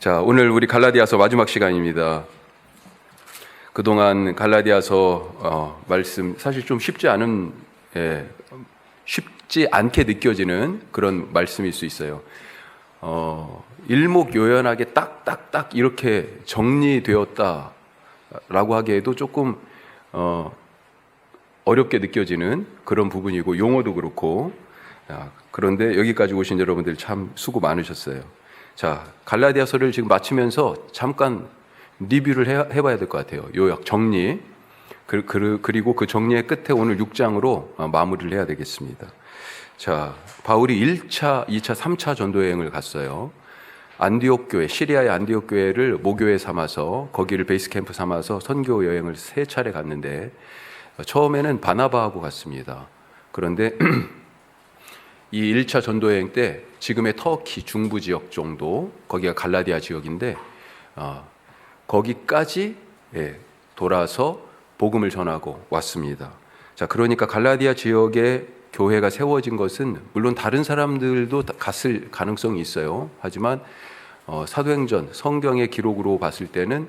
자, 오늘 우리 갈라디아서 마지막 시간입니다. 그동안 갈라디아서 말씀 사실 좀 쉽지 않게 느껴지는 그런 말씀일 수 있어요. 일목요연하게 딱딱딱 이렇게 정리되었다라고 하기에도 조금 어렵게 느껴지는 그런 부분이고, 용어도 그렇고. 그런데 여기까지 오신 여러분들 참 수고 많으셨어요. 자, 갈라디아서를 지금 마치면서 잠깐 리뷰를 해봐야 될 것 같아요. 요약, 정리. 그리고 그 정리의 끝에 오늘 6장으로 마무리를 해야 되겠습니다. 자, 바울이 1차, 2차, 3차 전도 여행을 갔어요. 안디옥 교회, 시리아의 안디옥 교회를 모교회 삼아서, 거기를 베이스 캠프 삼아서 선교 여행을 3차례 갔는데, 처음에는 바나바하고 갔습니다. 그런데 이 1차 전도 여행 때 지금의 터키 중부 지역 정도, 거기가 갈라디아 지역인데 거기까지 돌아서 복음을 전하고 왔습니다. 자, 그러니까 갈라디아 지역에 교회가 세워진 것은 물론 다른 사람들도 갔을 가능성이 있어요. 하지만 사도행전 성경의 기록으로 봤을 때는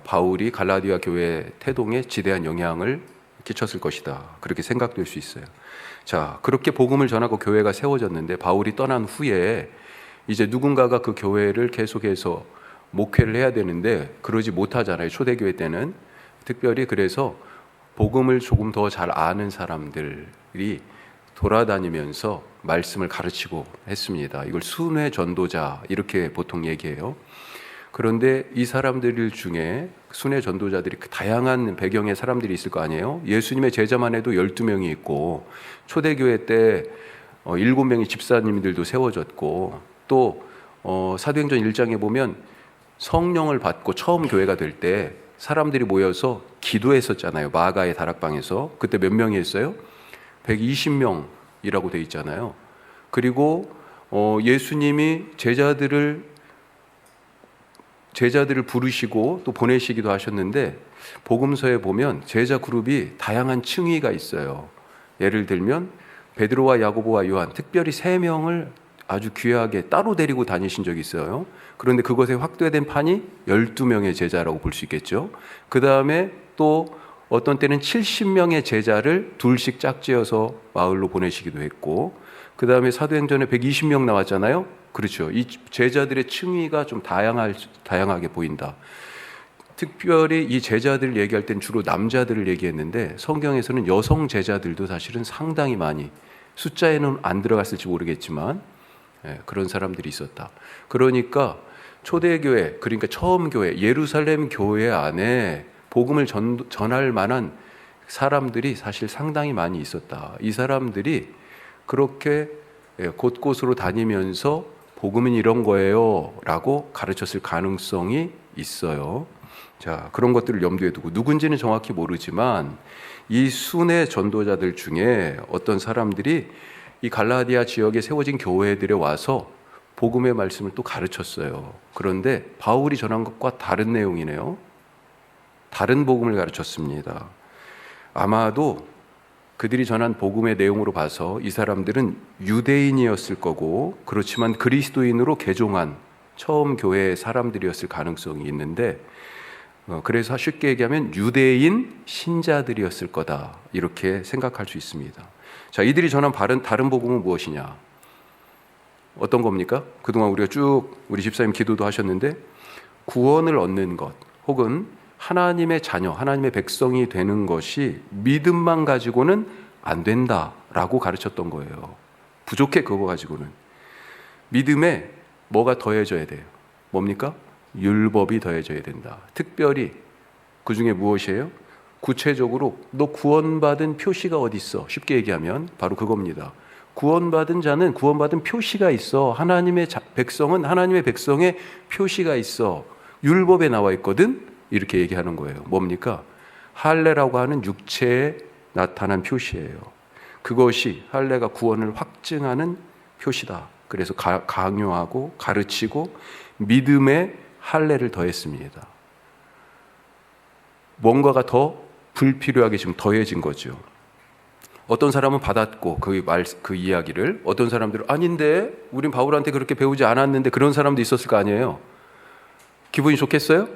바울이 갈라디아 교회 태동에 지대한 영향을 끼쳤을 것이다, 그렇게 생각될 수 있어요. 자, 그렇게 복음을 전하고 교회가 세워졌는데, 바울이 떠난 후에 이제 누군가가 그 교회를 계속해서 목회를 해야 되는데 그러지 못하잖아요, 초대교회 때는. 특별히 그래서 복음을 조금 더 잘 아는 사람들이 돌아다니면서 말씀을 가르치고 했습니다. 이걸 순회 전도자 이렇게 보통 얘기해요. 그런데 이 사람들 중에 순회 전도자들이 다양한 배경의 사람들이 있을 거 아니에요. 예수님의 제자만 해도 12명이 있고, 초대교회 때 7명의 집사님들도 세워졌고, 또 사도행전 1장에 보면 성령을 받고 처음 교회가 될 때 사람들이 모여서 기도했었잖아요. 마가의 다락방에서. 그때 몇 명이 했어요? 120명이라고 돼 있잖아요. 그리고 예수님이 제자들을 부르시고 또 보내시기도 하셨는데, 복음서에 보면 제자 그룹이 다양한 층위가 있어요. 예를 들면 베드로와 야고보와 요한, 특별히 3명을 아주 귀하게 따로 데리고 다니신 적이 있어요. 그런데 그것에 확대된 판이 12명의 제자라고 볼 수 있겠죠. 그 다음에 또 어떤 때는 70명의 제자를 둘씩 짝지어서 마을로 보내시기도 했고, 그 다음에 사도행전에 120명 나왔잖아요. 그렇죠. 이 제자들의 층위가 좀 다양하게 보인다. 특별히 이 제자들 얘기할 땐 주로 남자들을 얘기했는데, 성경에서는 여성 제자들도 사실은 상당히 많이, 숫자에는 안 들어갔을지 모르겠지만 그런 사람들이 있었다. 그러니까 초대교회, 그러니까 처음 교회, 예루살렘 교회 안에 복음을 전할 만한 사람들이 사실 상당히 많이 있었다. 이 사람들이 그렇게 곳곳으로 다니면서 복음은 이런 거예요 라고 가르쳤을 가능성이 있어요. 자, 그런 것들을 염두에 두고, 누군지는 정확히 모르지만 이 순회 전도자들 중에 어떤 사람들이 이 갈라디아 지역에 세워진 교회들에 와서 복음의 말씀을 또 가르쳤어요. 그런데 바울이 전한 것과 다른 내용이네요. 다른 복음을 가르쳤습니다. 아마도 그들이 전한 복음의 내용으로 봐서 이 사람들은 유대인이었을 거고, 그렇지만 그리스도인으로 개종한 처음 교회의 사람들이었을 가능성이 있는데, 그래서 쉽게 얘기하면 유대인 신자들이었을 거다, 이렇게 생각할 수 있습니다. 자, 이들이 전한 다른 복음은 무엇이냐? 어떤 겁니까? 그동안 우리가 쭉 우리 집사님 기도도 하셨는데, 구원을 얻는 것, 혹은 하나님의 자녀, 하나님의 백성이 되는 것이 믿음만 가지고는 안 된다라고 가르쳤던 거예요. 부족해, 그거 가지고는. 믿음에 뭐가 더해져야 돼요? 뭡니까? 율법이 더해져야 된다. 특별히 그 중에 무엇이에요? 구체적으로 너 구원받은 표시가 어디 있어? 쉽게 얘기하면 바로 그겁니다. 구원받은 자는 구원받은 표시가 있어. 하나님의 백성은 하나님의 백성의 표시가 있어. 율법에 나와 있거든? 이렇게 얘기하는 거예요. 뭡니까? 할례라고 하는 육체에 나타난 표시예요. 그것이 할례가 구원을 확증하는 표시다. 그래서 강요하고 가르치고 믿음에 할례를 더했습니다. 뭔가가 더 불필요하게 지금 더해진 거죠. 어떤 사람은 받았고 그 이야기를, 어떤 사람들은 아닌데 우린 바울한테 그렇게 배우지 않았는데, 그런 사람도 있었을 거 아니에요. 기분이 좋겠어요?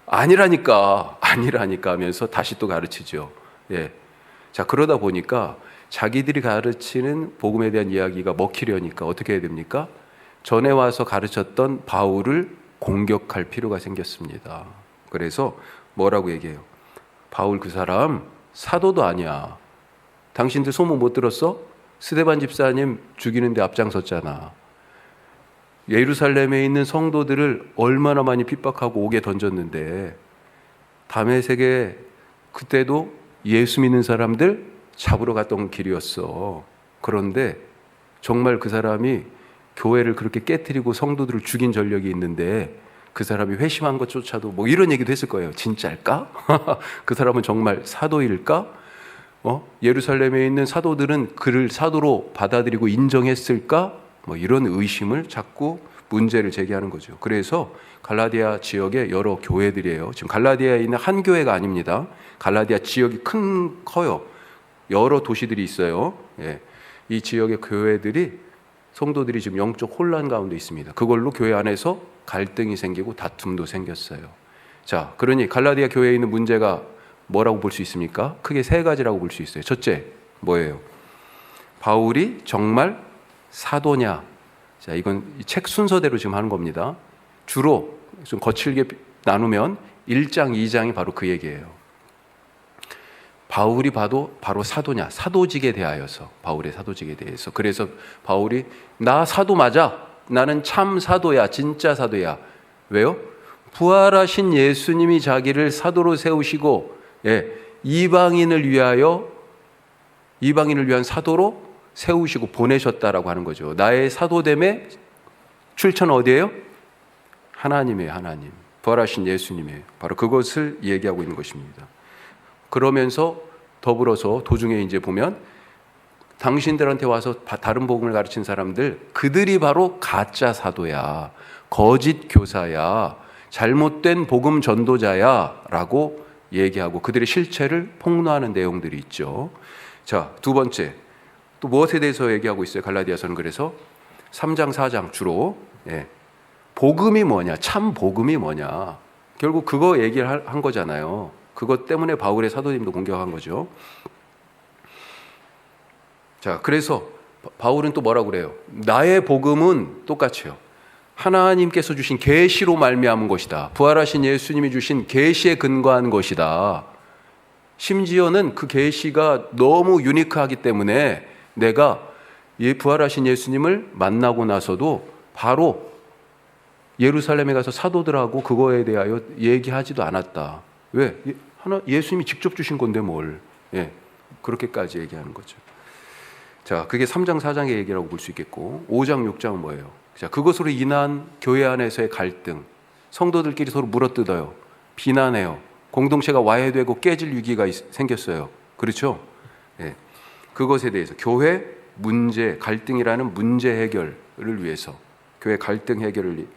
아니라니까 하면서 다시 또 가르치죠. 예. 자, 그러다 보니까 자기들이 가르치는 복음에 대한 이야기가 먹히려니까 어떻게 해야 됩니까? 전에 와서 가르쳤던 바울을 공격할 필요가 생겼습니다. 그래서 뭐라고 얘기해요? 바울 그 사람 사도도 아니야. 당신들 소문 못 들었어? 스데반 집사님 죽이는데 앞장섰잖아. 예루살렘에 있는 성도들을 얼마나 많이 핍박하고 옥에 던졌는데, 다메섹에 그때도 예수 믿는 사람들 잡으러 갔던 길이었어. 그런데 정말 그 사람이 교회를 그렇게 깨트리고 성도들을 죽인 전력이 있는데 그 사람이 회심한 것조차도 뭐 이런 얘기도 했을 거예요. 진짜일까? 그 사람은 정말 사도일까? 예루살렘에 있는 사도들은 그를 사도로 받아들이고 인정했을까? 뭐 이런 의심을 자꾸 문제를 제기하는 거죠. 그래서 갈라디아 지역의 여러 교회들이에요. 지금 갈라디아에 있는 한 교회가 아닙니다. 갈라디아 지역이 커요. 여러 도시들이 있어요. 예. 이 지역의 교회들이 성도들이 지금 영적 혼란 가운데 있습니다. 그걸로 교회 안에서 갈등이 생기고 다툼도 생겼어요. 자, 그러니 갈라디아 교회에 있는 문제가 뭐라고 볼 수 있습니까? 크게 세 가지라고 볼 수 있어요. 첫째, 뭐예요? 바울이 정말 사도냐? 자, 이건 책 순서대로 지금 하는 겁니다. 주로 좀 거칠게 나누면 1장, 2장이 바로 그 얘기예요. 바울이 봐도 바로 사도냐? 사도직에 대하여서, 바울의 사도직에 대해서. 그래서 바울이 나 사도 맞아. 나는 참 사도야. 진짜 사도야. 왜요? 부활하신 예수님이 자기를 사도로 세우시고, 이방인을 위한 사도로 세우시고 보내셨다라고 하는 거죠. 나의 사도됨의 출처는 어디예요? 하나님이에요. 하나님. 부활하신 예수님이에요. 바로 그것을 얘기하고 있는 것입니다. 그러면서 더불어서 도중에 이제 보면 당신들한테 와서 다른 복음을 가르친 사람들, 그들이 바로 가짜 사도야, 거짓 교사야, 잘못된 복음 전도자야 라고 얘기하고 그들의 실체를 폭로하는 내용들이 있죠. 자, 두 번째, 또 무엇에 대해서 얘기하고 있어요? 갈라디아서는 그래서 3장, 4장 주로 복음이 뭐냐, 참 복음이 뭐냐, 결국 그거 얘기를 한 거잖아요. 그것 때문에 바울의 사도님도 공격한 거죠. 자, 그래서 바울은 또 뭐라고 그래요? 나의 복음은 똑같이요. 하나님께서 주신 계시로 말미암은 것이다. 부활하신 예수님이 주신 계시에 근거한 것이다. 심지어는 그 계시가 너무 유니크하기 때문에 내가 부활하신 예수님을 만나고 나서도 바로 예루살렘에 가서 사도들하고 그거에 대하여 얘기하지도 않았다. 왜? 예수님이 직접 주신 건데 뭘. 그렇게까지 얘기하는 거죠. 자, 그게 3장, 4장의 얘기라고 볼 수 있겠고, 5장, 6장은 뭐예요? 자, 그것으로 인한 교회 안에서의 갈등, 성도들끼리 서로 물어뜯어요. 비난해요. 공동체가 와해되고 깨질 위기가 생겼어요. 그렇죠? 그것에 대해서 교회 문제, 갈등이라는 문제 해결을 위해서, 교회 갈등 해결을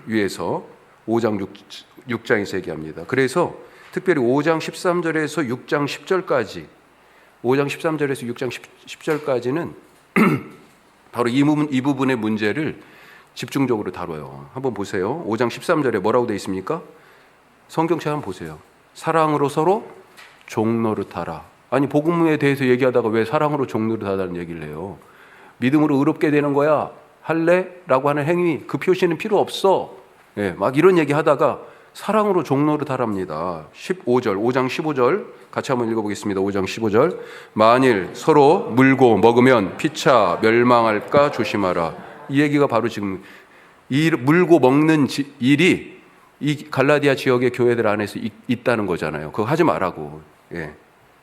위해서 5장, 6장에서 얘기합니다. 그래서 특별히 5장 13절에서 6장 10절까지, 5장 13절에서 6장 10절까지는 바로 이 부분의 문제를 집중적으로 다뤄요. 한번 보세요. 5장 13절에 뭐라고 되어 있습니까? 성경책 한번 보세요. 사랑으로 서로 종노릇하라. 아니, 복음에 대해서 얘기하다가 왜 사랑으로 종노릇하다는 얘기를 해요? 믿음으로 의롭게 되는 거야, 할래? 라고 하는 행위, 그 표시는 필요 없어. 막 이런 얘기 하다가 사랑으로 종노릇하랍니다. 15절, 5장 15절 같이 한번 읽어보겠습니다. 5장 15절. 만일 서로 물고 먹으면 피차 멸망할까 조심하라. 이 얘기가 바로 지금 이 물고 먹는 일이 이 갈라디아 지역의 교회들 안에서 있다는 거잖아요. 그거 하지 말라고.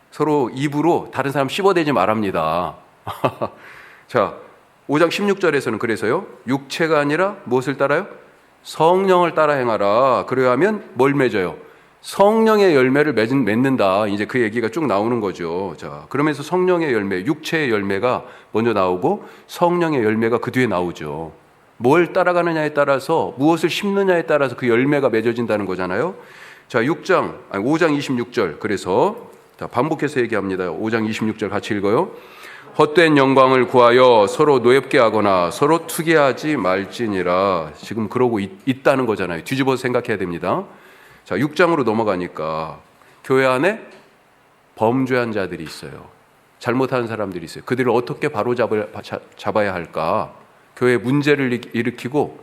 서로 입으로 다른 사람 씹어대지 말랍니다. 자, 5장 16절에서는 그래서요, 육체가 아니라 무엇을 따라요? 성령을 따라 행하라. 그래야하면 뭘 맺어요? 성령의 열매를 맺는다. 이제 그 얘기가 쭉 나오는 거죠. 자, 그러면서 성령의 열매, 육체의 열매가 먼저 나오고 성령의 열매가 그 뒤에 나오죠. 뭘 따라가느냐에 따라서, 무엇을 심느냐에 따라서 그 열매가 맺어진다는 거잖아요. 자, 5장 26절. 그래서 반복해서 얘기합니다. 5장 26절 같이 읽어요. 헛된 영광을 구하여 서로 노엽게 하거나 서로 투기하지 말지니라. 지금 그러고 있다는 거잖아요. 뒤집어서 생각해야 됩니다. 자, 6장으로 넘어가니까 교회 안에 범죄한 자들이 있어요. 잘못하는 사람들이 있어요. 그들을 어떻게 잡아야 할까? 교회 문제를 일으키고,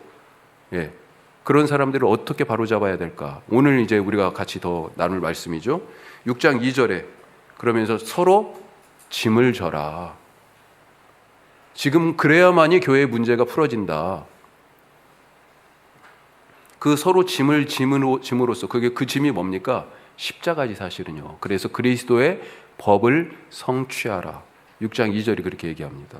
그런 사람들을 어떻게 바로잡아야 될까? 오늘 이제 우리가 같이 더 나눌 말씀이죠. 6장 2절에 그러면서 서로 짐을 져라. 지금 그래야만이 교회의 문제가 풀어진다. 그 서로 짐을 짐으로써 그게 그 짐이 뭡니까? 십자가지 사실은요. 그래서 그리스도의 법을 성취하라. 6장 2절이 그렇게 얘기합니다.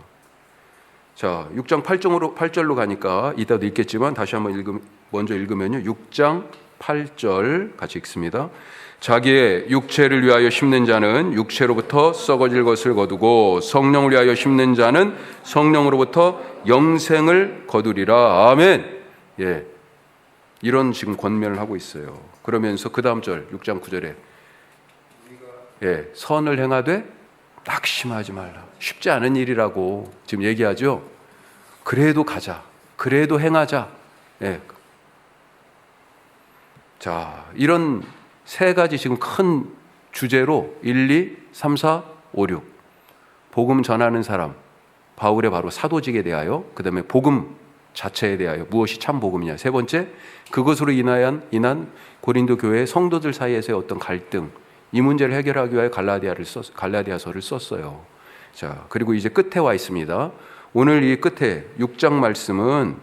자, 6장 8절로 가니까 이따도 읽겠지만 다시 한번 먼저 읽으면요. 6장 8절 같이 읽습니다. 자기의 육체를 위하여 심는 자는 육체로부터 썩어질 것을 거두고 성령을 위하여 심는 자는 성령으로부터 영생을 거두리라. 아멘. 이런 지금 권면을 하고 있어요. 그러면서 그 다음 절 6장 9절에 선을 행하되 낙심하지 말라. 쉽지 않은 일이라고 지금 얘기하죠. 그래도 가자. 그래도 행하자. 자, 이런 세 가지 지금 큰 주제로 1, 2, 3, 4, 5, 6 복음 전하는 사람, 바울의 바로 사도직에 대하여, 그 다음에 복음 자체에 대하여 무엇이 참 복음이냐, 세 번째 그것으로 인한 고린도 교회 성도들 사이에서의 어떤 갈등, 이 문제를 해결하기 위하여 갈라디아서를 썼어요. 자, 그리고 이제 끝에 와 있습니다. 오늘 이 끝에 6장 말씀은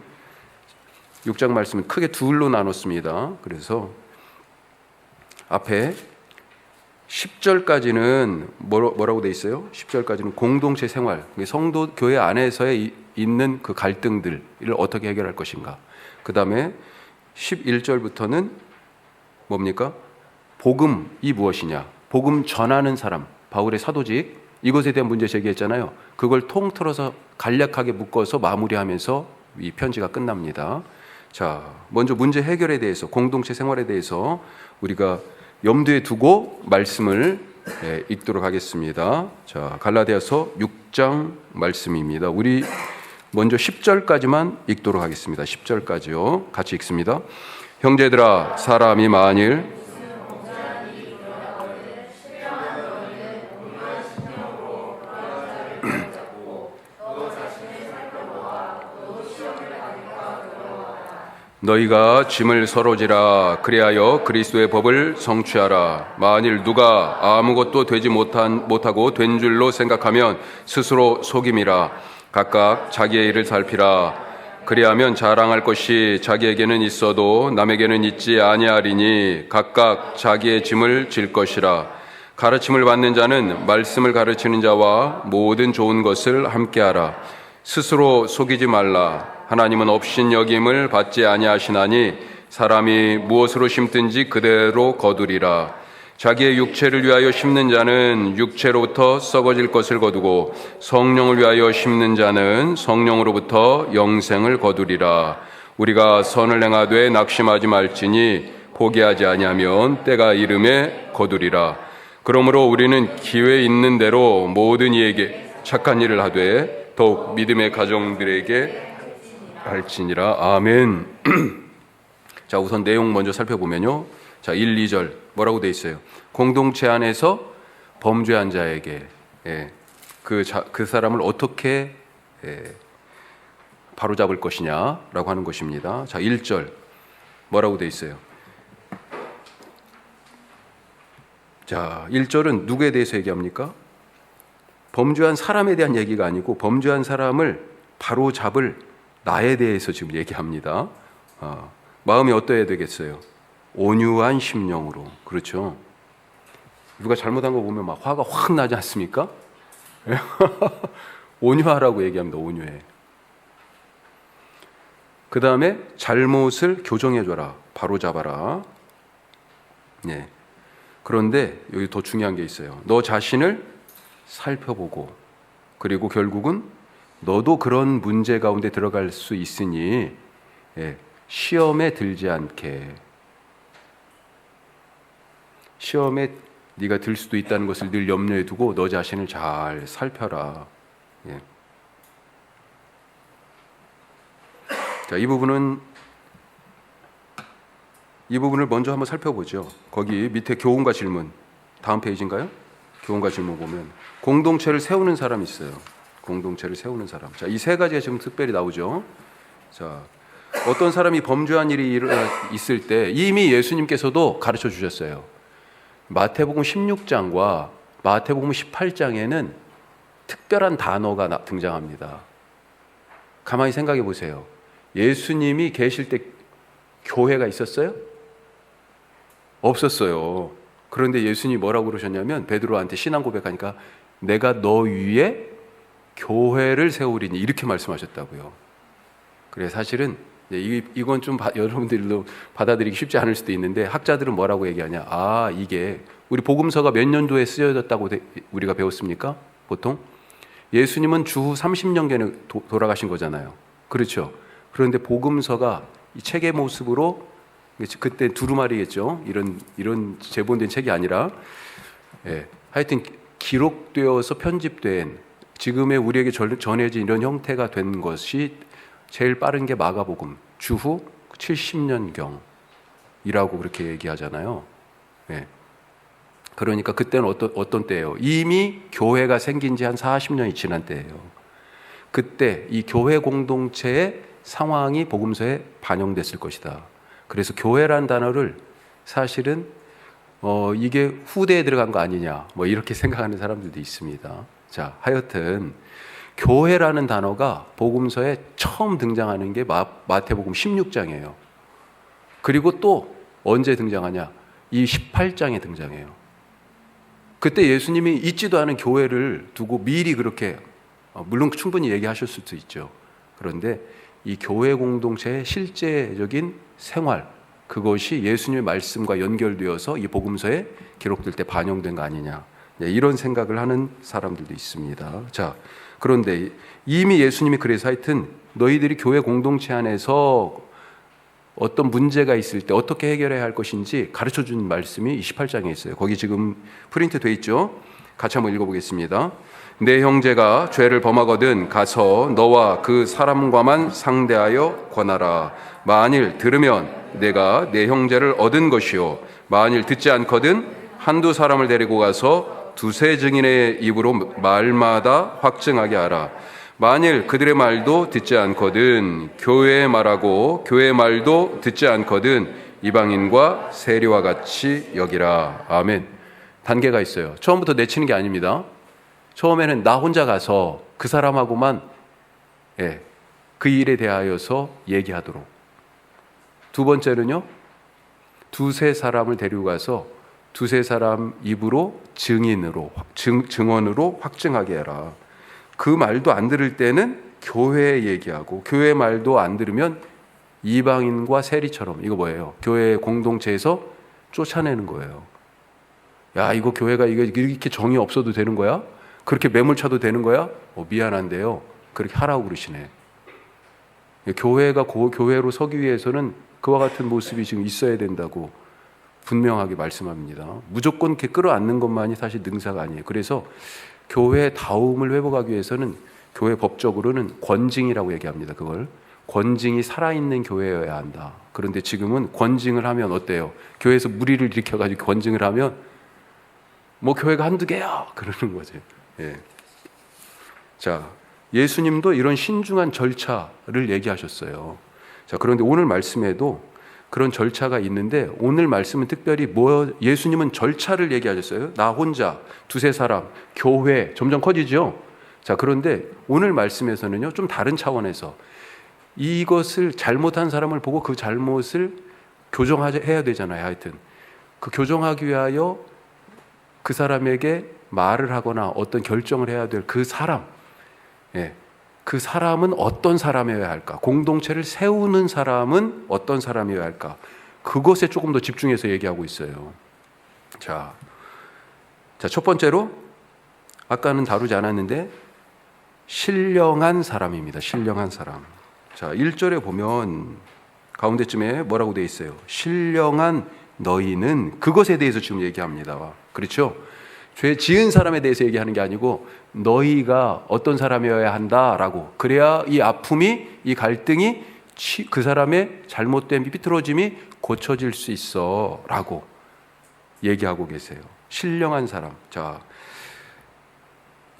크게 둘로 나눴습니다. 그래서 앞에 10절까지는 뭐라고 돼 있어요? 10절까지는 공동체 생활, 성도 교회 안에서의 있는 그 갈등들을 어떻게 해결할 것인가. 그 다음에 11절부터는 뭡니까? 복음이 무엇이냐, 복음 전하는 사람, 바울의 사도직, 이것에 대한 문제 제기했잖아요. 그걸 통틀어서 간략하게 묶어서 마무리하면서 이 편지가 끝납니다. 자, 먼저 문제 해결에 대해서, 공동체 생활에 대해서 우리가 염두에 두고 말씀을 읽도록 하겠습니다. 자, 갈라디아서 6장 말씀입니다. 우리 먼저 10절까지만 읽도록 하겠습니다. 10절까지요. 같이 읽습니다. 형제들아, 사람이 만일 너희가 짐을 서로 지라. 그리하여 그리스도의 법을 성취하라. 만일 누가 아무것도 되지 못하고 된 줄로 생각하면 스스로 속임이라. 각각 자기의 일을 살피라. 그리하면 자랑할 것이 자기에게는 있어도 남에게는 있지 아니하리니 각각 자기의 짐을 질 것이라. 가르침을 받는 자는 말씀을 가르치는 자와 모든 좋은 것을 함께하라. 스스로 속이지 말라. 하나님은 업신여김을 받지 아니하시나니 사람이 무엇으로 심든지 그대로 거두리라. 자기의 육체를 위하여 심는 자는 육체로부터 썩어질 것을 거두고 성령을 위하여 심는 자는 성령으로부터 영생을 거두리라. 우리가 선을 행하되 낙심하지 말지니 포기하지 아니하면 때가 이름에 거두리라. 그러므로 우리는 기회 있는 대로 모든 이에게 착한 일을 하되 더욱 믿음의 가정들에게 할지니라. 아멘. 자, 우선 내용 먼저 살펴보면요. 자, 1, 2절 뭐라고 돼 있어요? 공동체 안에서 범죄한 자에게 그 사람을 어떻게 바로잡을 것이냐라고 하는 것입니다. 자, 1절 뭐라고 돼 있어요? 자, 1절은 누구에 대해서 얘기합니까? 범죄한 사람에 대한 얘기가 아니고 범죄한 사람을 바로잡을 나에 대해서 지금 얘기합니다. 마음이 어떠해야 되겠어요? 온유한 심령으로. 그렇죠? 누가 잘못한 거 보면 막 화가 확 나지 않습니까? 온유하라고 얘기합니다. 온유해. 그 다음에 잘못을 교정해줘라. 바로잡아라. 네. 그런데 여기 더 중요한 게 있어요. 너 자신을 살펴보고, 그리고 결국은 너도 그런 문제 가운데 들어갈 수 있으니 시험에 들지 않게, 시험에 네가 들 수도 있다는 것을 늘 염려해 두고 너 자신을 잘 살펴라. 예. 자, 이 부분을 먼저 한번 살펴보죠. 거기 밑에 교훈과 질문, 다음 페이지인가요? 교훈과 질문 보면 공동체를 세우는 사람이 있어요. 공동체를 세우는 사람. 자, 이 세 가지가 지금 특별히 나오죠. 자, 어떤 사람이 범죄한 일이 있을 때 이미 예수님께서도 가르쳐 주셨어요. 마태복음 16장과 마태복음 18장에는 특별한 단어가 등장합니다. 가만히 생각해 보세요. 예수님이 계실 때 교회가 있었어요? 없었어요. 그런데 예수님이 뭐라고 그러셨냐면 베드로한테 신앙 고백하니까 내가 너 위에 교회를 세우리니 이렇게 말씀하셨다고요. 그래 사실은 이건 좀 여러분들도 받아들이기 쉽지 않을 수도 있는데 학자들은 뭐라고 얘기하냐? 아, 이게 우리 복음서가 몇 년도에 쓰여졌다고 우리가 배웠습니까? 보통 예수님은 주후 30년 전에 돌아가신 거잖아요. 그렇죠? 그런데 복음서가 이 책의 모습으로 그때 두루마리겠죠. 이런 제본된 책이 아니라 하여튼 기록되어서 편집된 지금의 우리에게 전해진 이런 형태가 된 것이 제일 빠른 게 마가복음 주후 70년경이라고 그렇게 얘기하잖아요. 그러니까 그때는 어떤 때예요? 이미 교회가 생긴 지 한 40년이 지난 때예요. 그때 이 교회 공동체의 상황이 복음서에 반영됐을 것이다. 그래서 교회란 단어를 사실은 이게 후대에 들어간 거 아니냐 뭐 이렇게 생각하는 사람들도 있습니다. 자, 하여튼 교회라는 단어가 복음서에 처음 등장하는 게 마태복음 16장이에요. 그리고 또 언제 등장하냐? 이 18장에 등장해요. 그때 예수님이 있지도 않은 교회를 두고 미리 그렇게 물론 충분히 얘기하실 수도 있죠. 그런데 이 교회 공동체의 실제적인 생활, 그것이 예수님의 말씀과 연결되어서 이 복음서에 기록될 때 반영된 거 아니냐, 이런 생각을 하는 사람들도 있습니다. 자, 그런데 이미 예수님이 그래서 하여튼 너희들이 교회 공동체 안에서 어떤 문제가 있을 때 어떻게 해결해야 할 것인지 가르쳐준 말씀이 28장에 있어요. 거기 지금 프린트 돼 있죠. 같이 한번 읽어보겠습니다. 내 형제가 죄를 범하거든 가서 너와 그 사람과만 상대하여 권하라. 만일 들으면 내가 내 형제를 얻은 것이요, 만일 듣지 않거든 한두 사람을 데리고 가서 두세 증인의 입으로 말마다 확증하게 하라. 만일 그들의 말도 듣지 않거든 교회의 말하고 교회의 말도 듣지 않거든 이방인과 세리와 같이 여기라. 아멘. 단계가 있어요. 처음부터 내치는 게 아닙니다. 처음에는 나 혼자 가서 그 사람하고만 그 일에 대하여서 얘기하도록. 두 번째는요, 두세 사람을 데리고 가서 두세 사람 입으로 증언으로 확증하게 해라. 그 말도 안 들을 때는 교회 얘기하고, 교회 말도 안 들으면 이방인과 세리처럼, 이거 뭐예요? 교회 공동체에서 쫓아내는 거예요. 야, 이거 교회가 이렇게 정이 없어도 되는 거야? 그렇게 매몰차도 되는 거야? 미안한데요, 그렇게 하라고 그러시네. 교회가 교회로 서기 위해서는 그와 같은 모습이 지금 있어야 된다고 분명하게 말씀합니다. 무조건 이렇게 끌어안는 것만이 사실 능사가 아니에요. 그래서 교회의 다움을 회복하기 위해서는 교회 법적으로는 권징이라고 얘기합니다. 그걸 권징이 살아있는 교회여야 한다. 그런데 지금은 권징을 하면 어때요? 교회에서 무리를 일으켜가지고 권징을 하면 뭐 교회가 한두 개야 그러는 거죠. 자, 예수님도 이런 신중한 절차를 얘기하셨어요. 자, 그런데 오늘 말씀에도 그런 절차가 있는데, 오늘 말씀은 특별히 예수님은 절차를 얘기하셨어요. 나 혼자, 두세 사람, 교회, 점점 커지죠. 자, 그런데 오늘 말씀에서는요, 좀 다른 차원에서 이것을 잘못한 사람을 보고 그 잘못을 교정해야 되잖아요. 하여튼 그 교정하기 위하여 그 사람에게 말을 하거나 어떤 결정을 해야 될 그 사람, 그 사람은 어떤 사람이어야 할까? 공동체를 세우는 사람은 어떤 사람이어야 할까? 그것에 조금 더 집중해서 얘기하고 있어요. 자, 첫 번째로 아까는 다루지 않았는데 신령한 사람입니다. 신령한 사람. 자, 1절에 보면 가운데쯤에 뭐라고 되어 있어요? 신령한 너희는, 그것에 대해서 지금 얘기합니다. 그렇죠? 죄 지은 사람에 대해서 얘기하는 게 아니고 너희가 어떤 사람이어야 한다라고. 그래야 이 아픔이, 이 갈등이, 그 사람의 잘못된 삐뚤어짐이 고쳐질 수 있어라고 얘기하고 계세요. 신령한 사람. 자,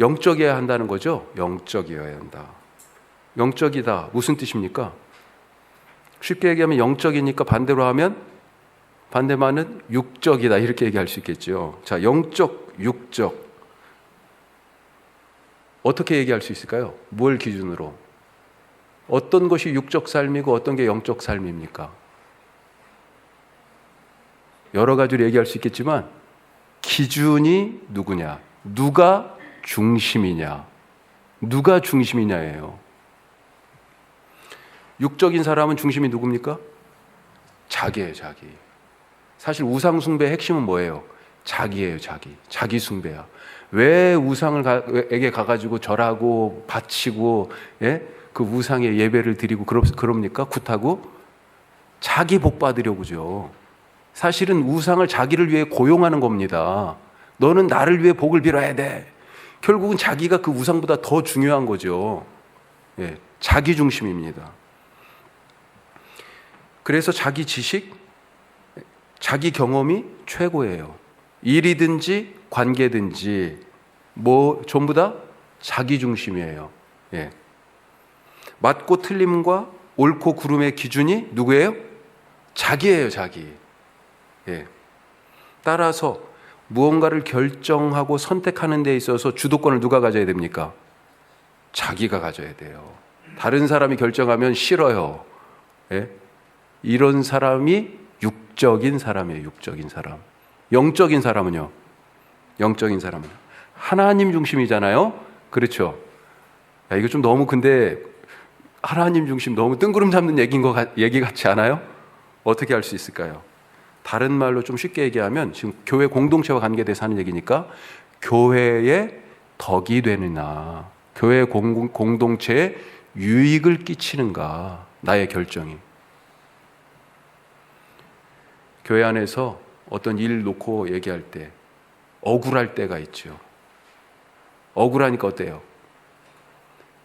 영적이어야 한다는 거죠. 영적이어야 한다. 영적이다. 무슨 뜻입니까? 쉽게 얘기하면 영적이니까 반대로 하면 반대말은 육적이다. 이렇게 얘기할 수 있겠죠. 자, 영적, 육적. 어떻게 얘기할 수 있을까요? 뭘 기준으로? 어떤 것이 육적 삶이고 어떤 게 영적 삶입니까? 여러 가지로 얘기할 수 있겠지만 기준이 누구냐? 누가 중심이냐? 누가 중심이냐예요. 육적인 사람은 중심이 누굽니까? 자기예요, 자기. 사실 우상 숭배의 핵심은 뭐예요? 자기예요, 자기. 자기 숭배야. 왜 우상에게 가가지고 절하고 바치고, 예? 그 우상의 예배를 드리고 그럽니까? 굿하고? 자기 복 받으려고죠. 사실은 우상을 자기를 위해 고용하는 겁니다. 너는 나를 위해 복을 빌어야 돼. 결국은 자기가 그 우상보다 더 중요한 거죠. 예, 자기 중심입니다. 그래서 자기 지식, 자기 경험이 최고예요. 일이든지 관계든지 뭐 전부 다 자기 중심이에요. 예. 맞고 틀림과 옳고 그름의 기준이 누구예요? 자기예요, 자기. 예. 따라서 무언가를 결정하고 선택하는 데 있어서 주도권을 누가 가져야 됩니까? 자기가 가져야 돼요. 다른 사람이 결정하면 싫어요. 예? 이런 사람이 육적인 사람이에요. 육적인 사람. 영적인 사람은요? 영적인 사람은 하나님 중심이잖아요. 그렇죠? 야, 이거 좀 너무 근데 하나님 중심 너무 뜬구름 잡는 얘기 같지 않아요? 어떻게 할 수 있을까요? 다른 말로 좀 쉽게 얘기하면 지금 교회 공동체와 관계돼서 하는 얘기니까 교회의 덕이 되느냐, 교회 공동체에 유익을 끼치는가, 나의 결정이. 교회 안에서 어떤 일 놓고 얘기할 때 억울할 때가 있죠. 억울하니까 어때요?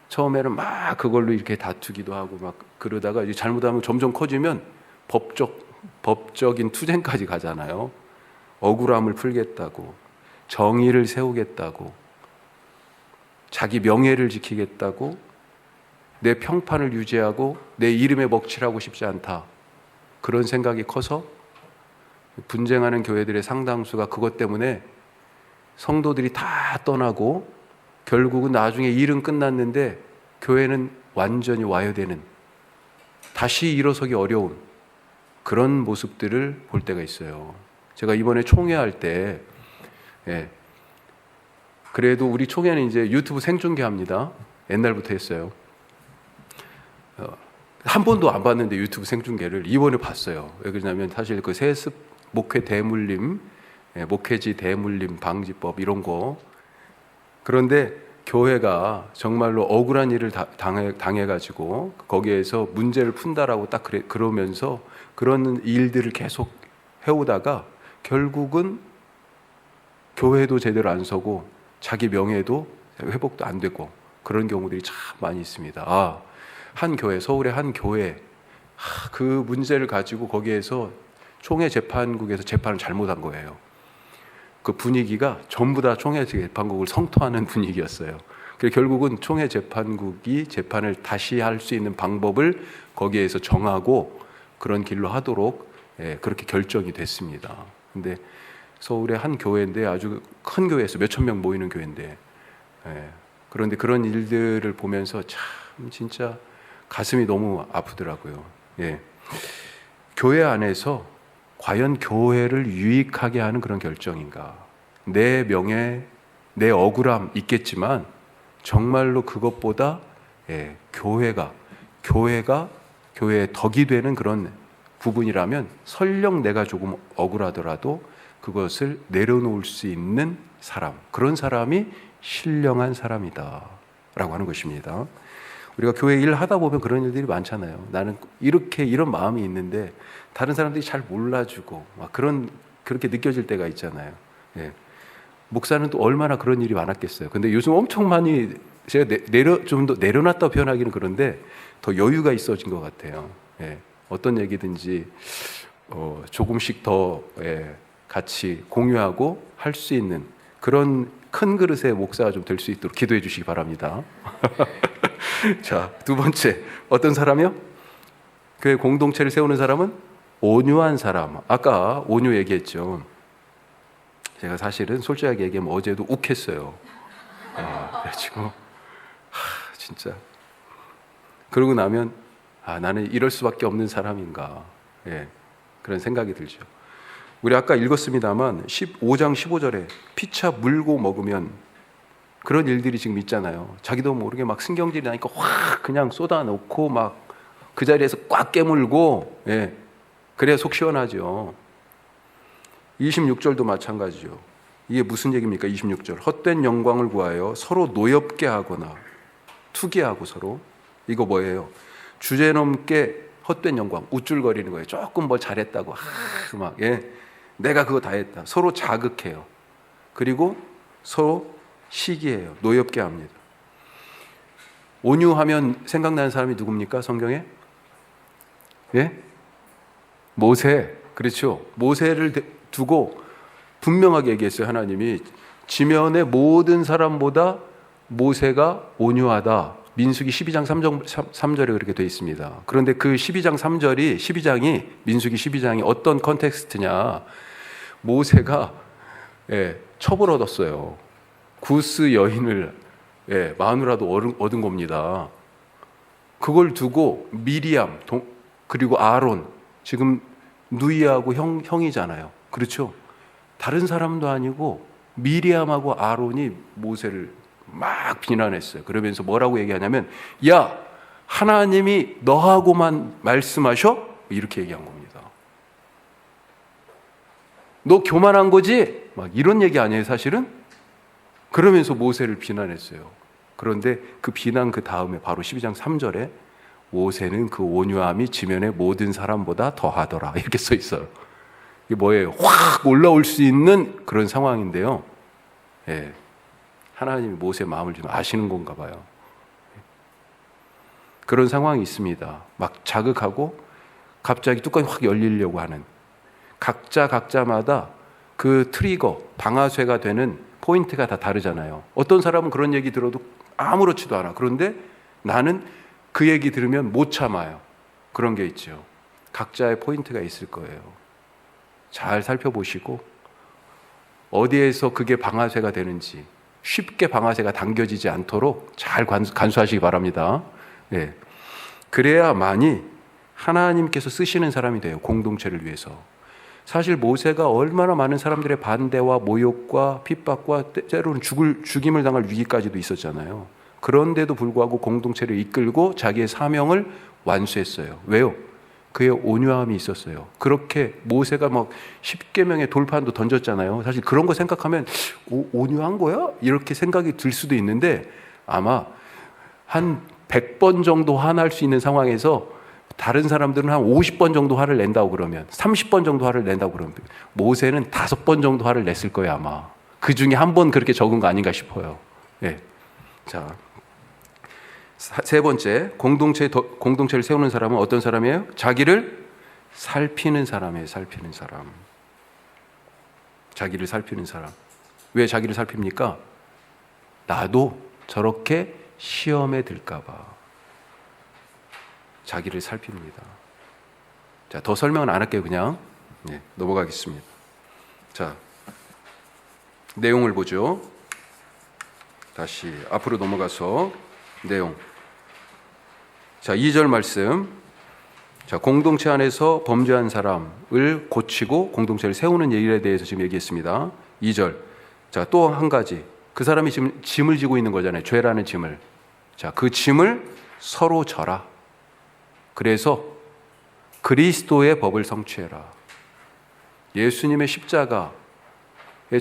처음에는 막 그걸로 이렇게 다투기도 하고 막 그러다가 이제 잘못하면 점점 커지면 법적인 투쟁까지 가잖아요. 억울함을 풀겠다고, 정의를 세우겠다고, 자기 명예를 지키겠다고, 내 평판을 유지하고 내 이름에 먹칠하고 싶지 않다. 그런 생각이 커서 분쟁하는 교회들의 상당수가 그것 때문에 성도들이 다 떠나고 결국은 나중에 일은 끝났는데 교회는 완전히 와해되는, 다시 일어서기 어려운 그런 모습들을 볼 때가 있어요. 제가 이번에 총회할 때, 예, 그래도 우리 총회는 이제 유튜브 생중계합니다. 옛날부터 했어요. 한 번도 안 봤는데 유튜브 생중계를 이번에 봤어요. 왜 그러냐면 사실 그 세습 목회 대물림, 목회지 대물림 방지법 이런 거. 그런데 교회가 정말로 억울한 일을 당해가지고 거기에서 문제를 푼다라고 딱 그러면서 그런 일들을 계속 해오다가 결국은 교회도 제대로 안 서고 자기 명예도 회복도 안 되고 그런 경우들이 참 많이 있습니다. 한 교회, 서울의 한 교회, 그 문제를 가지고 거기에서 총회 재판국에서 재판을 잘못한 거예요. 그 분위기가 전부 다 총회 재판국을 성토하는 분위기였어요. 그래서 결국은 총회 재판국이 재판을 다시 할 수 있는 방법을 거기에서 정하고 그런 길로 하도록 그렇게 결정이 됐습니다. 근데 서울의 한 교회인데 아주 큰 교회에서 몇천 명 모이는 교회인데, 그런데 그런 일들을 보면서 참 진짜 가슴이 너무 아프더라고요. 예. 교회 안에서 과연 교회를 유익하게 하는 그런 결정인가? 내 명예, 내 억울함 있겠지만 정말로 그것보다 교회가 교회의 덕이 되는 그런 부분이라면 설령 내가 조금 억울하더라도 그것을 내려놓을 수 있는 사람, 그런 사람이 신령한 사람이다 라고 하는 것입니다. 우리가 교회 일 하다 보면 그런 일들이 많잖아요. 나는 이런 마음이 있는데 다른 사람들이 잘 몰라주고 막 그렇게 느껴질 때가 있잖아요. 예. 목사는 또 얼마나 그런 일이 많았겠어요. 근데 요즘 엄청 많이 제가 좀 더 내려놨다고 표현하기는 그런데 더 여유가 있어진 것 같아요. 예, 어떤 얘기든지 조금씩 더 같이 공유하고 할 수 있는 그런 큰 그릇의 목사가 좀 될 수 있도록 기도해 주시기 바랍니다. 자, 두 번째, 어떤 사람이요? 그 공동체를 세우는 사람은 온유한 사람. 아까 온유 얘기했죠. 제가 사실은 솔직하게 얘기하면 어제도 욱했어요. 그래가지고 진짜 그러고 나면 나는 이럴 수밖에 없는 사람인가, 그런 생각이 들죠. 우리 아까 읽었습니다만 15장 15절에 피차 물고 먹으면 그런 일들이 지금 있잖아요. 자기도 모르게 막 신경질이 나니까 확 그냥 쏟아놓고 막 그 자리에서 꽉 깨물고, 그래야 속 시원하죠. 26절도 마찬가지죠. 이게 무슨 얘기입니까? 26절. 헛된 영광을 구하여 서로 노엽게 하거나 투기하고 서로. 이거 뭐예요? 주제넘게 헛된 영광, 우쭐거리는 거예요. 조금 뭐 잘했다고 내가 그거 다 했다. 서로 자극해요. 그리고 서로 시기해요. 노엽게 합니다. 온유하면 생각나는 사람이 누굽니까? 성경에? 모세. 그렇죠. 모세를 두고 분명하게 얘기했어요. 하나님이 지면의 모든 사람보다 모세가 온유하다. 민수기 12장 3절에 그렇게 되어 있습니다. 그런데 그 12장이 민수기 12장이 어떤 컨텍스트냐? 모세가 첩을 얻었어요. 구스 여인을 마누라도 얻은 겁니다. 그걸 두고 미리암 그리고 아론, 지금 누이하고 형이잖아요. 그렇죠? 다른 사람도 아니고 미리암하고 아론이 모세를 막 비난했어요. 그러면서 뭐라고 얘기하냐면, 야, 하나님이 너하고만 말씀하셔? 이렇게 얘기한 겁니다. 너 교만한 거지? 막 이런 얘기 아니에요, 사실은? 그러면서 모세를 비난했어요. 그런데 그 비난 그 다음에 바로 12장 3절에 모세는 그 온유함이 지면의 모든 사람보다 더하더라. 이렇게 써 있어요. 이게 뭐예요? 확 올라올 수 있는 그런 상황인데요. 하나님이 모세의 마음을 좀 아시는 건가 봐요. 그런 상황이 있습니다. 막 자극하고 갑자기 뚜껑이 확 열리려고 하는, 각자마다 그 트리거, 방아쇠가 되는 포인트가 다 다르잖아요. 어떤 사람은 그런 얘기 들어도 아무렇지도 않아. 그런데 나는 그 얘기 들으면 못 참아요. 그런 게 있죠. 각자의 포인트가 있을 거예요. 잘 살펴보시고 어디에서 그게 방아쇠가 되는지, 쉽게 방아쇠가 당겨지지 않도록 잘 간수하시기 바랍니다. 그래야만이 하나님께서 쓰시는 사람이 돼요. 공동체를 위해서. 사실 모세가 얼마나 많은 사람들의 반대와 모욕과 핍박과 때로는 죽임을 당할 위기까지도 있었잖아요. 그런데도 불구하고 공동체를 이끌고 자기의 사명을 완수했어요. 왜요? 그의 온유함이 있었어요. 그렇게 모세가 막 10계명의 돌판도 던졌잖아요. 사실 그런 거 생각하면 온유한 거야? 이렇게 생각이 들 수도 있는데, 아마 한 100번 정도 화날 수 있는 상황에서 다른 사람들은 한 50번 정도 화를 낸다고 그러면, 30번 정도 화를 낸다고 그러면, 모세는 5번 정도 화를 냈을 거예요, 아마. 그 중에 한 번 그렇게 적은 거 아닌가 싶어요. 자, 세 번째, 공동체를 세우는 사람은 어떤 사람이에요? 자기를 살피는 사람이에요. 살피는 사람. 자기를 살피는 사람. 왜 자기를 살핍니까? 나도 저렇게 시험에 들까 봐. 자기를 살핍니다. 자, 더 설명은 안 할게요. 그냥 넘어가겠습니다. 자, 내용을 보죠. 다시 앞으로 넘어가서 내용. 자, 2절 말씀. 자, 공동체 안에서 범죄한 사람을 고치고 공동체를 세우는 일에 대해서 지금 얘기했습니다. 2절. 자, 또 한 가지. 그 사람이 지금 짐을 지고 있는 거잖아요. 죄라는 짐을. 자, 그 짐을 서로 져라. 그래서 그리스도의 법을 성취해라. 예수님의 십자가의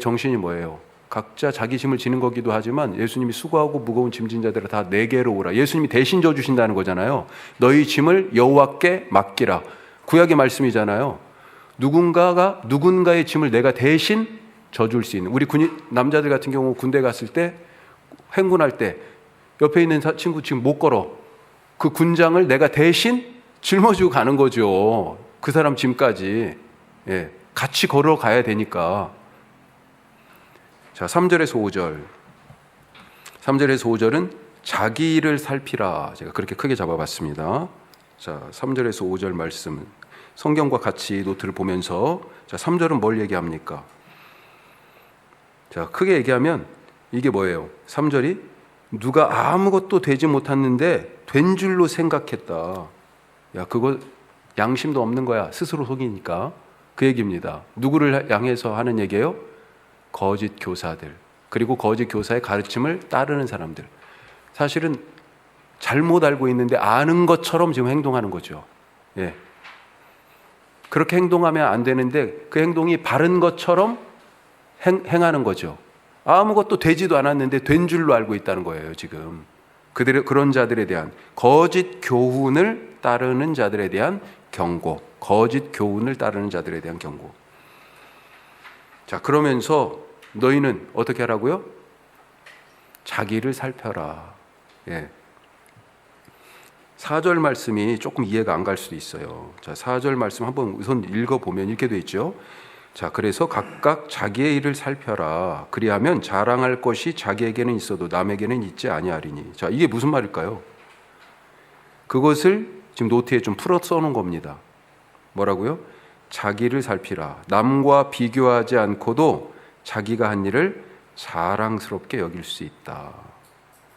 정신이 뭐예요? 각자 자기 짐을 지는 거기도 하지만 예수님이 수고하고 무거운 짐진 자들아 다 내게로 오라. 예수님이 대신 져주신다는 거잖아요. 너희 짐을 여호와께 맡기라. 구약의 말씀이잖아요. 누군가의 짐을 내가 대신 져줄 수 있는, 우리 남자들 같은 경우 군대 갔을 때 행군할 때 옆에 있는 친구 지금 못 걸어. 그 군장을 내가 대신 짊어지고 가는 거죠. 그 사람 짐까지. 예, 같이 걸어가야 되니까. 자, 3절에서 5절. 3절에서 5절은 자기 일을 살피라. 제가 그렇게 크게 잡아봤습니다. 자, 3절에서 5절 말씀. 성경과 같이 노트를 보면서, 자, 3절은 뭘 얘기합니까? 자, 크게 얘기하면 이게 뭐예요? 3절이 누가 아무것도 되지 못했는데 된 줄로 생각했다. 야, 그거 양심도 없는 거야. 스스로 속이니까. 그 얘기입니다. 누구를 향해서 하는 얘기예요? 거짓 교사들, 그리고 거짓 교사의 가르침을 따르는 사람들. 사실은 잘못 알고 있는데 아는 것처럼 지금 행동하는 거죠. 예. 그렇게 행동하면 안 되는데 그 행동이 바른 것처럼 행하는 거죠. 아무것도 되지도 않았는데 된 줄로 알고 있다는 거예요, 지금. 그런 자들에 대한 거짓 교훈을 따르는 자들에 대한 경고, 거짓 교훈을 따르는 자들에 대한 경고. 자, 그러면서 너희는 어떻게 하라고요? 자기를 살펴라. 예. 4절 말씀이 조금 이해가 안 갈 수도 있어요. 자, 4절 말씀 한번 우선 읽어보면 이렇게 돼 있죠. 자, 그래서 각각 자기의 일을 살펴라. 그리하면 자랑할 것이 자기에게는 있어도 남에게는 있지 아니하리니. 자, 이게 무슨 말일까요? 그것을 지금 노트에 좀 풀어 써놓은 겁니다. 뭐라고요? 자기를 살피라. 남과 비교하지 않고도 자기가 한 일을 자랑스럽게 여길 수 있다.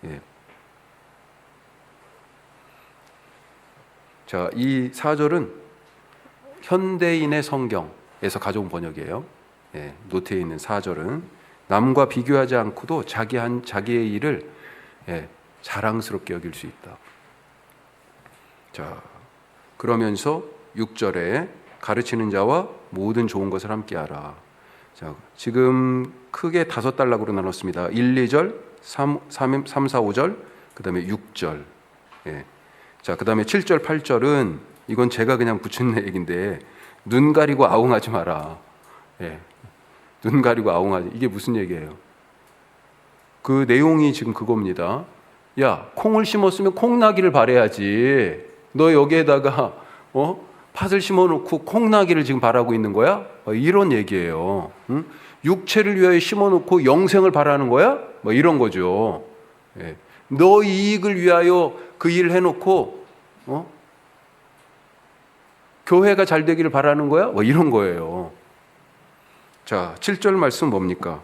예. 자, 이 4절은 현대인의 성경에서 가져온 번역이에요. 예, 노트에 있는 4절은 남과 비교하지 않고도 자기의 일을 자랑스럽게 여길 수 있다. 자, 그러면서 6절에 가르치는 자와 모든 좋은 것을 함께하라. 자, 지금 크게 5단락으로 나눴습니다. 1, 2절, 3, 4, 5절, 그 다음에 6절. 예. 자, 그 다음에 7절, 8절은 이건 제가 그냥 붙인 얘기인데 눈 가리고 아웅하지 마라. 예. 눈 가리고 아웅하지. 이게 무슨 얘기예요? 그 내용이 지금 그겁니다. 야, 콩을 심었으면 콩나기를 바라야지. 너 여기에다가 팥을 심어놓고 콩나기를 지금 바라고 있는 거야? 이런 얘기예요. 응? 육체를 위하여 심어놓고 영생을 바라는 거야? 이런 거죠. 예. 너 이익을 위하여 그 일을 해놓고 교회가 잘 되기를 바라는 거야? 이런 거예요. 자, 7절 말씀 뭡니까?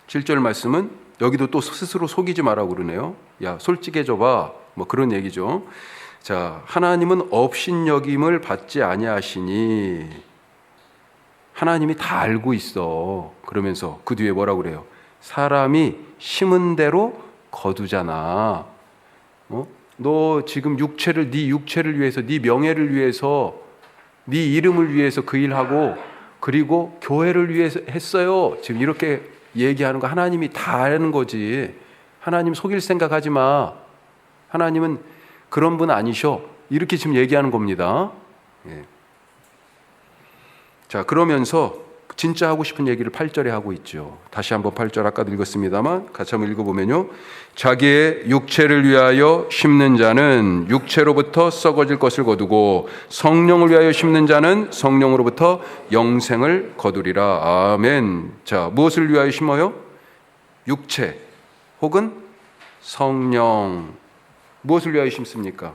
7절 말씀은 여기도 또 스스로 속이지 말라고 그러네요. 야, 솔직해져 봐. 그런 얘기죠. 자, 하나님은 업신여김을 받지 아니하시니. 하나님이 다 알고 있어. 그러면서 그 뒤에 뭐라고 그래요? 사람이 심은 대로 거두잖아. 너 지금 네 육체를 위해서, 네 명예를 위해서, 네 이름을 위해서 그 일하고, 그리고 교회를 위해서 했어요. 지금 이렇게 얘기하는 거 하나님이 다 아는 거지. 하나님 속일 생각하지 마. 하나님은 그런 분 아니셔. 이렇게 지금 얘기하는 겁니다. 예. 자, 그러면서 진짜 하고 싶은 얘기를 8절에 하고 있죠. 다시 한번 8절 아까도 읽었습니다만 같이 한번 읽어보면요. 자기의 육체를 위하여 심는 자는 육체로부터 썩어질 것을 거두고 성령을 위하여 심는 자는 성령으로부터 영생을 거두리라. 아멘. 자, 무엇을 위하여 심어요? 육체 혹은 성령. 무엇을 위하여 심습니까?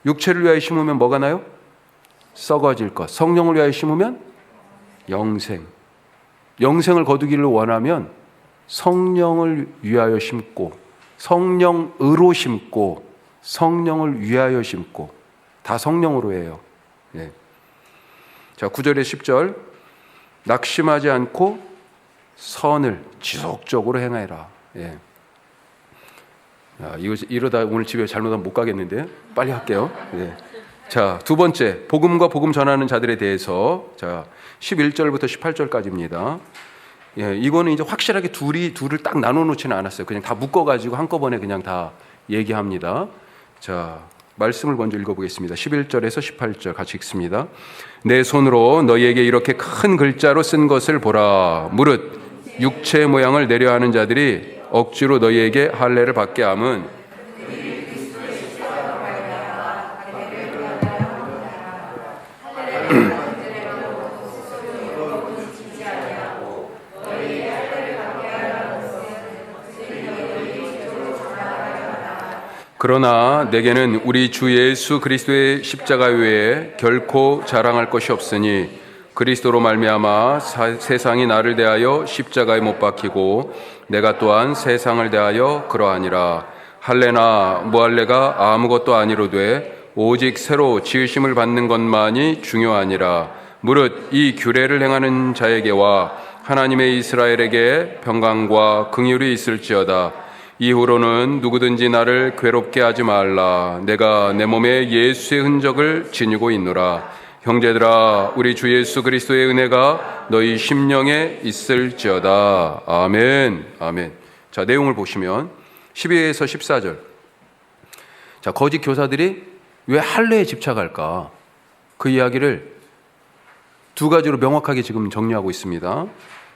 육체를 위하여 심으면 뭐가 나요? 썩어질 것. 성령을 위하여 심으면 영생. 영생을 거두기를 원하면 성령을 위하여 심고, 성령으로 심고, 성령을 위하여 심고, 다 성령으로 해요. 예. 자, 9절에 10절. 낙심하지 않고 선을 지속적으로 행하라. 예. 야, 이러다 오늘 집에 잘못하면 못 가겠는데 빨리 할게요. 예. 자, 두 번째, 복음과 복음 전하는 자들에 대해서, 자, 11절부터 18절까지입니다. 예, 이거는 이제 확실하게 둘을 딱 나눠 놓지는 않았어요. 그냥 다 묶어가지고 한꺼번에 그냥 다 얘기합니다. 자, 말씀을 먼저 읽어보겠습니다. 11절에서 18절 같이 읽습니다. 내 손으로 너희에게 이렇게 큰 글자로 쓴 것을 보라. 무릇 육체 모양을 내려하는 자들이 억지로 너희에게 할례를 받게 함은 그러나 내게는 우리 주 예수 그리스도의 십자가 외에 결코 자랑할 것이 없으니 그리스도로 말미암아 세상이 나를 대하여 십자가에 못 박히고 내가 또한 세상을 대하여 그러하니라. 할례나 무할례가 아무것도 아니로되 오직 새로 지으심을 받는 것만이 중요하니라. 무릇 이 규례를 행하는 자에게와 하나님의 이스라엘에게 평강과 긍휼이 있을지어다. 이후로는 누구든지 나를 괴롭게 하지 말라. 내가 내 몸에 예수의 흔적을 지니고 있노라. 형제들아, 우리 주 예수 그리스도의 은혜가 너희 심령에 있을지어다. 아멘. 아멘. 자, 내용을 보시면 12에서 14절. 자, 거짓 교사들이 왜 할례에 집착할까? 그 이야기를 두 가지로 명확하게 지금 정리하고 있습니다.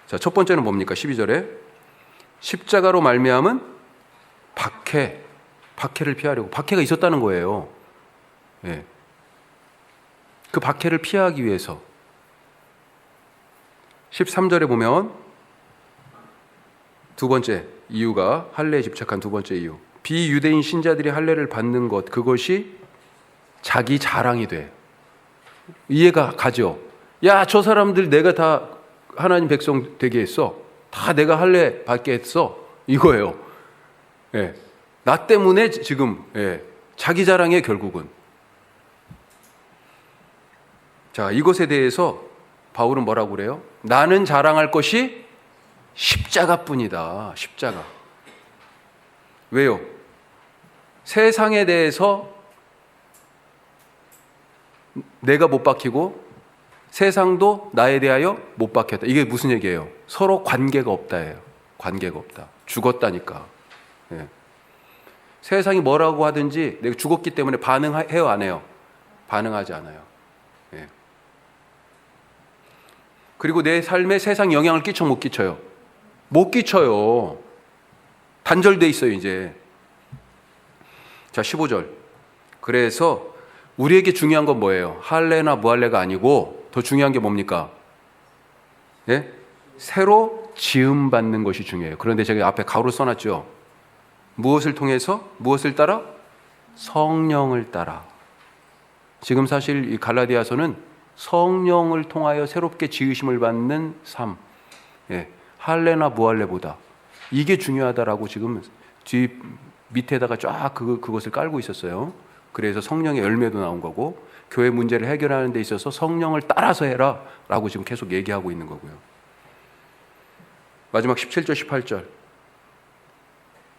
자, 첫 번째는 뭡니까? 12절에 십자가로 말미암은 박해를 피하려고. 박해가 있었다는 거예요. 예. 그 박해를 피하기 위해서. 13절에 보면 두 번째 이유가, 할례에 집착한 두 번째 이유, 비유대인 신자들이 할례를 받는 것, 그것이 자기 자랑이 돼. 이해가 가죠. 야, 저 사람들 내가 다 하나님 백성 되게 했어. 다 내가 할례 받게 했어. 이거예요. 예. 나 때문에 지금, 예, 자기 자랑에 결국은. 자, 이것에 대해서 바울은 뭐라고 그래요? 나는 자랑할 것이 십자가뿐이다. 십자가. 왜요? 세상에 대해서 내가 못 박히고 세상도 나에 대하여 못 박혔다. 이게 무슨 얘기예요? 서로 관계가 없다예요. 관계가 없다. 죽었다니까. 예. 세상이 뭐라고 하든지 내가 죽었기 때문에 반응해요, 안 해요? 반응하지 않아요. 예. 그리고 내 삶에 세상 영향을 끼쳐, 못 끼쳐요? 못 끼쳐요. 단절돼 있어요, 이제. 자, 15절. 그래서 우리에게 중요한 건 뭐예요? 할례나 무할례가 아니고 더 중요한 게 뭡니까? 예? 새로 지음 받는 것이 중요해요. 그런데 제가 앞에 가로 써놨죠. 무엇을 통해서? 무엇을 따라? 성령을 따라. 지금 사실 이 갈라디아서는 성령을 통하여 새롭게 지으심을 받는 삶, 예, 할례나 무할례보다 이게 중요하다라고 지금 뒤 밑에다가 쫙 그것을 깔고 있었어요. 그래서 성령의 열매도 나온 거고, 교회 문제를 해결하는 데 있어서 성령을 따라서 해라 라고 지금 계속 얘기하고 있는 거고요. 마지막 17절 18절.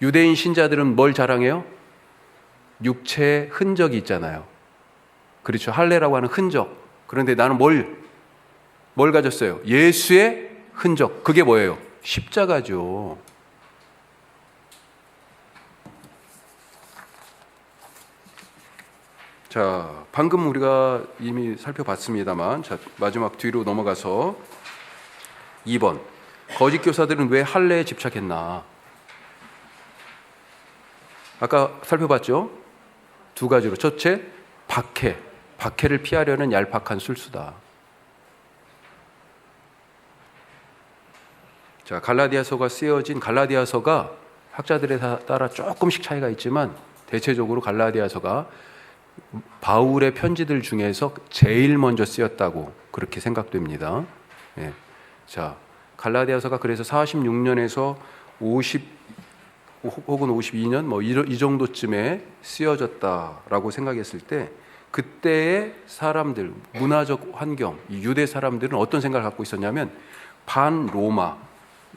유대인 신자들은 뭘 자랑해요? 육체의 흔적이 있잖아요. 그렇죠. 할례라고 하는 흔적. 그런데 나는 뭘 가졌어요? 예수의 흔적. 그게 뭐예요? 십자가죠. 자, 방금 우리가 이미 살펴봤습니다만, 자, 마지막 뒤로 넘어가서 2번. 거짓 교사들은 왜 할례에 집착했나? 아까 살펴봤죠? 두 가지로. 첫째, 박해를 피하려는 얄팍한 술수다. 자, 갈라디아서가 쓰여진, 갈라디아서가 학자들에 따라 조금씩 차이가 있지만 대체적으로 갈라디아서가 바울의 편지들 중에서 제일 먼저 쓰였다고 그렇게 생각됩니다. 예. 자, 갈라디아서가 그래서 46년에서 50 혹은 52년 뭐 이 정도쯤에 쓰여졌다라고 생각했을 때, 그때의 사람들, 문화적 환경, 이 유대 사람들은 어떤 생각을 갖고 있었냐면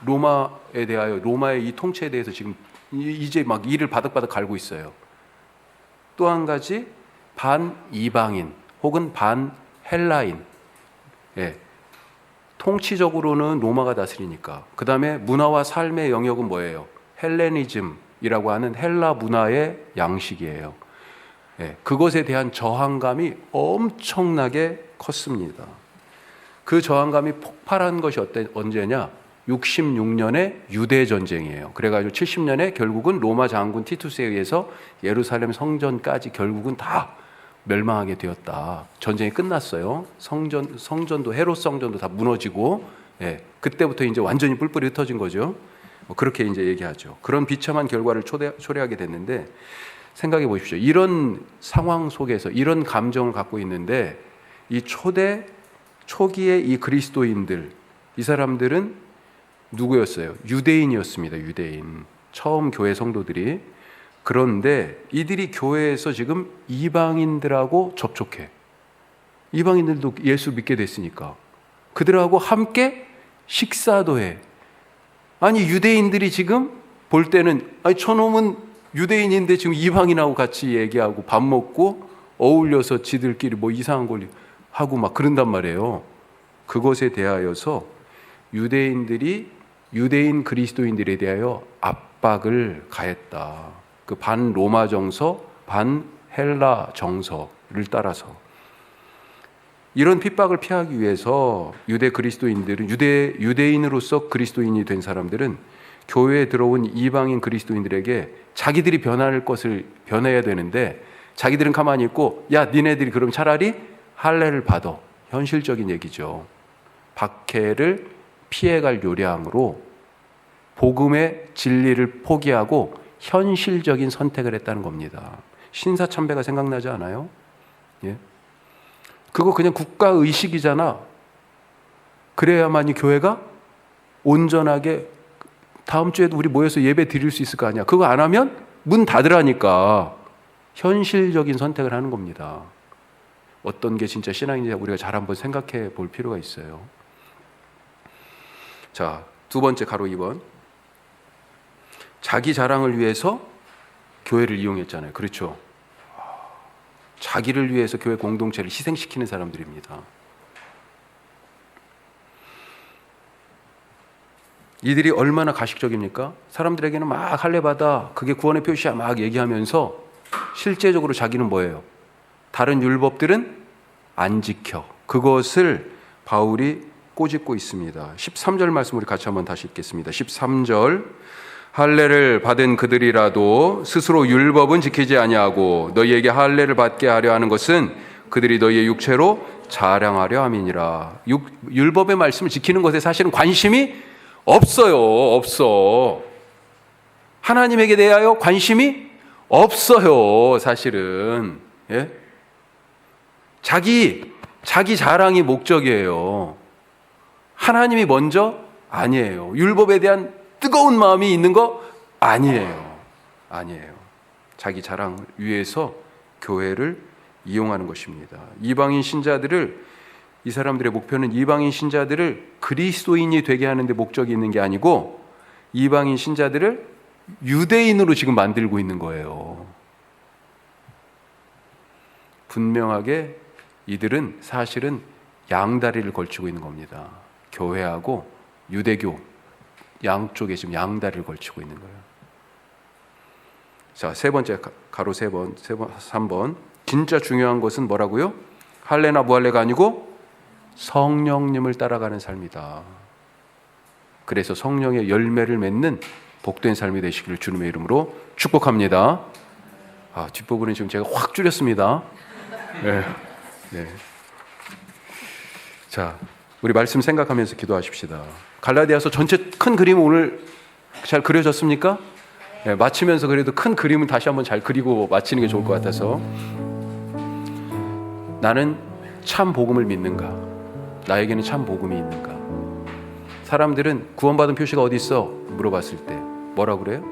로마에 대하여, 로마의 이 통치에 대해서 지금 이제 막 이를 바득바득 갈고 있어요. 또 한 가지 반 이방인 혹은 반 헬라인. 예. 통치적으로는 로마가 다스리니까. 그 다음에 문화와 삶의 영역은 뭐예요? 헬레니즘이라고 하는 헬라 문화의 양식이에요. 그것에 대한 저항감이 엄청나게 컸습니다. 그 저항감이 폭발한 것이 언제냐? 66년에 유대 전쟁이에요. 그래가지고 70년에 결국은 로마 장군 티투스에 의해서 예루살렘 성전까지 결국은 다 멸망하게 되었다. 전쟁이 끝났어요. 성전도 헤롯 성전도 다 무너지고, 그때부터 이제 완전히 뿔뿔이 흩어진 거죠. 그렇게 이제 얘기하죠. 그런 비참한 결과를 초래하게 됐는데, 생각해 보십시오. 이런 상황 속에서 이런 감정을 갖고 있는데, 이 초기의 이 그리스도인들, 이 사람들은 누구였어요? 유대인이었습니다. 유대인. 처음 교회 성도들이. 그런데 이들이 교회에서 지금 이방인들하고 접촉해. 이방인들도 예수 믿게 됐으니까. 그들하고 함께 식사도 해. 아니, 유대인들이 지금 볼 때는, 아니, 저놈은 유대인인데 지금 이방인하고 같이 얘기하고 밥 먹고 어울려서 지들끼리 뭐 이상한 걸 하고 막 그런단 말이에요. 그것에 대하여서 유대인들이 유대인 그리스도인들에 대하여 압박을 가했다. 그 반 로마 정서, 반 헬라 정서를 따라서 이런 핍박을 피하기 위해서 유대 그리스도인들은 유대인으로서 그리스도인이 된 사람들은 교회에 들어온 이방인 그리스도인들에게 자기들이 변해야 되는데 자기들은 가만히 있고, 야, 니네들이 그럼 차라리 할례를 받아. 현실적인 얘기죠. 박해를 피해갈 요량으로 복음의 진리를 포기하고 현실적인 선택을 했다는 겁니다. 신사참배가 생각나지 않아요? 예? 그거 그냥 국가의식이잖아. 그래야만이 교회가 온전하게 다음 주에도 우리 모여서 예배 드릴 수 있을 거 아니야. 그거 안 하면 문 닫으라니까. 현실적인 선택을 하는 겁니다. 어떤 게 진짜 신앙인지 우리가 잘 한번 생각해 볼 필요가 있어요. 자, 두 번째 가로 2번. 자기 자랑을 위해서 교회를 이용했잖아요. 그렇죠? 자기를 위해서 교회 공동체를 희생시키는 사람들입니다. 이들이 얼마나 가식적입니까? 사람들에게는 막 할례 받아, 그게 구원의 표시야 막 얘기하면서 실제적으로 자기는 뭐예요? 다른 율법들은 안 지켜. 그것을 바울이 꼬집고 있습니다. 13절 말씀 우리 같이 한번 다시 읽겠습니다. 13절. 할례를 받은 그들이라도 스스로 율법은 지키지 아니하고 너희에게 할례를 받게 하려 하는 것은 그들이 너희의 육체로 자랑하려 함이니라. 율법의 말씀을 지키는 것에 사실은 관심이 없어요. 없어. 하나님에게 대하여 관심이 없어요. 사실은. 예? 자기 자랑이 목적이에요. 하나님이 먼저 아니에요. 율법에 대한 뜨거운 마음이 있는 거 아니에요. 아니에요. 자기 자랑 위해서 교회를 이용하는 것입니다. 이방인 신자들을, 이 사람들의 목표는 이방인 신자들을 그리스도인이 되게 하는 데 목적이 있는 게 아니고 이방인 신자들을 유대인으로 지금 만들고 있는 거예요. 분명하게 이들은 사실은 양다리를 걸치고 있는 겁니다. 교회하고 유대교 양쪽에 지금 양다리를 걸치고 있는 거예요. 자, 세 번째 가로 3번. 진짜 중요한 것은 뭐라고요? 할례나 무할례가 아니고 성령님을 따라가는 삶이다. 그래서 성령의 열매를 맺는 복된 삶이 되시기를 주님의 이름으로 축복합니다. 뒷부분은 지금 제가 확 줄였습니다. 네. 네. 자, 우리 말씀 생각하면서 기도하십시다. 갈라디아서 전체 큰 그림 오늘 잘 그려졌습니까? 네, 마치면서 그래도 큰 그림은 다시 한번 잘 그리고 마치는 게 좋을 것 같아서. 나는 참 복음을 믿는가? 나에게는 참 복음이 있는가? 사람들은 구원받은 표시가 어디 있어? 물어봤을 때 뭐라고 그래요?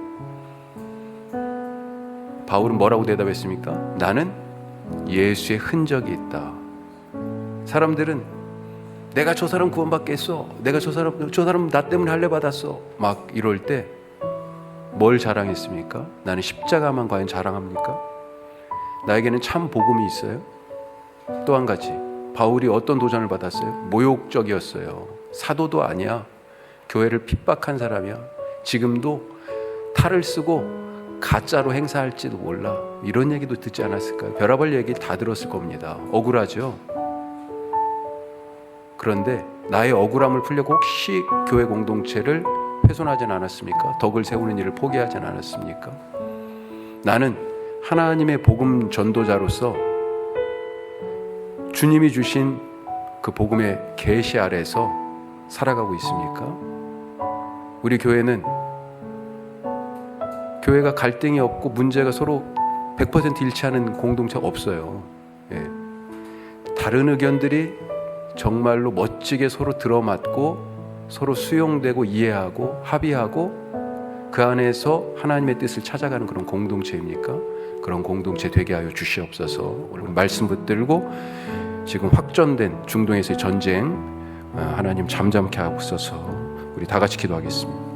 바울은 뭐라고 대답했습니까? 나는 예수의 흔적이 있다. 사람들은 내가 저 사람 구원받겠어. 내가 저 사람 나 때문에 할례 받았어. 막 이럴 때 뭘 자랑했습니까? 나는 십자가만 과연 자랑합니까? 나에게는 참 복음이 있어요. 또 한 가지, 바울이 어떤 도전을 받았어요? 모욕적이었어요. 사도도 아니야. 교회를 핍박한 사람이야. 지금도 탈을 쓰고 가짜로 행사할지도 몰라. 이런 얘기도 듣지 않았을까요? 별의별 얘기 다 들었을 겁니다. 억울하죠? 그런데 나의 억울함을 풀려고 혹시 교회 공동체를 훼손하진 않았습니까? 덕을 세우는 일을 포기하진 않았습니까? 나는 하나님의 복음 전도자로서 주님이 주신 그 복음의 계시 아래서 살아가고 있습니까? 우리 교회는 교회가 갈등이 없고 문제가 서로 100% 일치하는 공동체가 없어요. 예. 다른 의견들이 정말로 멋지게 서로 들어맞고 서로 수용되고 이해하고 합의하고 그 안에서 하나님의 뜻을 찾아가는 그런 공동체입니까? 그런 공동체 되게 하여 주시옵소서. 오늘 말씀 붙들고 지금 확전된 중동에서의 전쟁 하나님 잠잠케 하옵소서. 우리 다 같이 기도하겠습니다.